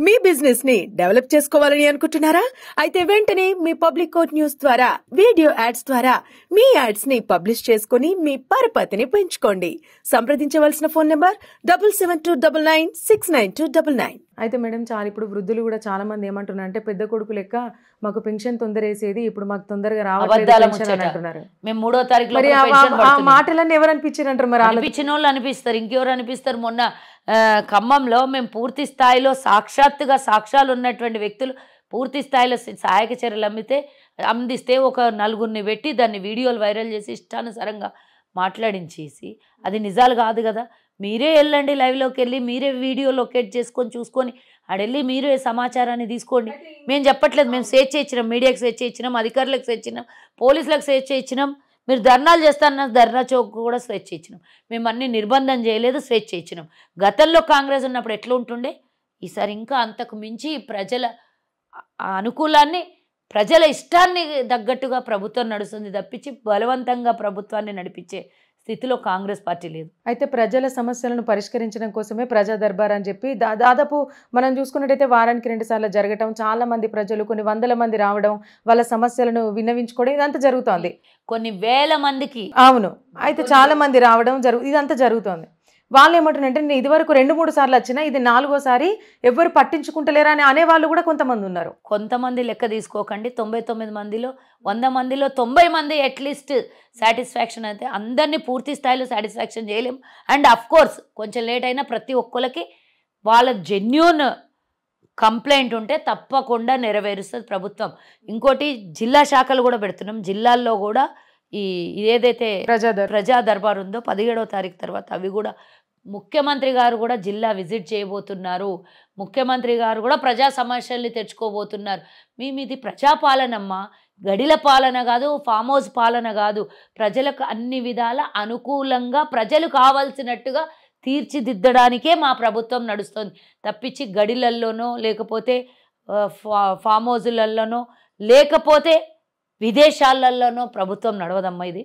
మీ business ని develop చేసుకోవాలని అనుకుంటున్నారా? అయితే వెంటనే మీ పబ్లిక్ కోట్ న్యూస్ ద్వారా వీడియో యాడ్స్ ద్వారా మీ యాడ్స్ ని పబ్లిష్ చేసుకుని మీ పరపతిని పెంచుకోండి. సంప్రదించవలసిన ఫోన్ నంబర్ 7729969299. అయితే మేడం ఇప్పుడు వృద్ధులు కూడా చాలా మంది ఏమంటున్నారంటే పెద్ద కొడుకు లెక్క మాకు పెన్షన్ తొందరేసేది ఇప్పుడు మాకు తొందరగా రావట్లేదు అంటున్నారు. మేము 3వ తారీఖులో ఆ మాటలన్నీ ఎవరు అనిపించారంటారు? మరి అనిపించిన వాళ్ళు అనిపిస్తారు, ఇంకెవరు అనిపిస్తారు? మొన్న ఖమ్మంలో మేము పూర్తి స్థాయిలో సాక్ష్యాలు ఉన్నటువంటి వ్యక్తులు పూర్తి స్థాయిలో సహాయక చర్యలు అందిస్తే ఒక నలుగురిని పెట్టి దాన్ని వీడియోలు వైరల్ చేసి ఇష్టానుసారంగా మాట్లాడించేసి అది నిజాలు కాదు కదా. మీరే వెళ్ళండి, లైవ్లోకి వెళ్ళి మీరే వీడియో లొకేట్ చేసుకొని చూసుకొని ఆడెళ్ళి మీరే సమాచారాన్ని తీసుకోండి. మేము చెప్పట్లేదు, మేము స్వేచ్ఛ ఇచ్చినాం, మీడియాకి స్వేచ్ఛ ఇచ్చినాం, అధికారులకు స్వేచ్ఛ ఇచ్చినాం, పోలీసులకు స్వేచ్ఛ ఇచ్చినాం. మీరు ధర్నాలు చేస్తారన్న ధర్నా చౌక్ కూడా స్వేచ్ఛ ఇచ్చినాం. మేము అన్ని నిర్బంధం చేయలేదు, స్వేచ్ఛ ఇచ్చినాం. గతంలో కాంగ్రెస్ ఉన్నప్పుడు ఎట్లా ఉంటుండే, ఈసారి ఇంకా అంతకు మించి ప్రజల అనుకూలాన్ని ప్రజల ఇష్టాన్ని తగ్గట్టుగా ప్రభుత్వం నడుస్తుంది తప్పించి బలవంతంగా ప్రభుత్వాన్ని నడిపించే స్థితిలో కాంగ్రెస్ పార్టీ లేదు. అయితే ప్రజల సమస్యలను పరిష్కరించడం కోసమే ప్రజా దర్బార్ అని చెప్పి దాదాపు మనం చూసుకున్నట్టయితే వారానికి 2 సార్లు జరగటం, చాలా మంది ప్రజలు కొన్ని వందల మంది రావడం, వాళ్ళ సమస్యలను విన్నవించుకోవడం ఇదంతా జరుగుతోంది. కొన్ని వేల మందికి అవును. అయితే చాలా మంది రావడం ఇదంతా జరుగుతోంది. వాళ్ళు ఏమంటున్నారంటే నేను ఇదివరకు 2-3 సార్లు వచ్చినా ఇది 4వ సారి ఎవరు పట్టించుకుంటలేరా అని అనేవాళ్ళు కూడా కొంతమంది ఉన్నారు. కొంతమంది లెక్క తీసుకోకండి, 99 మందిలో 100 మందిలో 90 మంది అట్లీస్ట్ సాటిస్ఫాక్షన్ అయితే. అందరినీ పూర్తి స్థాయిలో సాటిస్ఫాక్షన్ చేయలేము. అండ్ అఫ్ కోర్స్ కొంచెం లేట్ అయినా ప్రతి ఒక్కరికి వాళ్ళ జెన్యూన్ కంప్లైంట్ ఉంటే తప్పకుండా నెరవేరుస్తుంది ప్రభుత్వం. ఇంకోటి జిల్లా శాఖలు కూడా పెడుతున్నాం. జిల్లాల్లో కూడా ఏదైతే ప్రజా దర్బార్ ఉందో 17వ తారీఖు తర్వాత అవి కూడా ముఖ్యమంత్రి గారు కూడా జిల్లా విజిట్ చేయబోతున్నారు. ముఖ్యమంత్రి గారు కూడా ప్రజా సమస్యల్ని తెచ్చుకోబోతున్నారు. ఇది ప్రజాపాలనమ్మా, గడిల పాలన కాదు, ఫామ్ హౌస్ పాలన కాదు. ప్రజలకు అన్ని విధాల అనుకూలంగా ప్రజలు కావాల్సినట్టుగా తీర్చిదిద్దడానికే మా ప్రభుత్వం నడుస్తుంది తప్పించి గడిలల్లోనో లేకపోతే ఫామ్ హౌజులలోనో లేకపోతే విదేశాలలోనో ప్రభుత్వం నడవదమ్మా. ఇది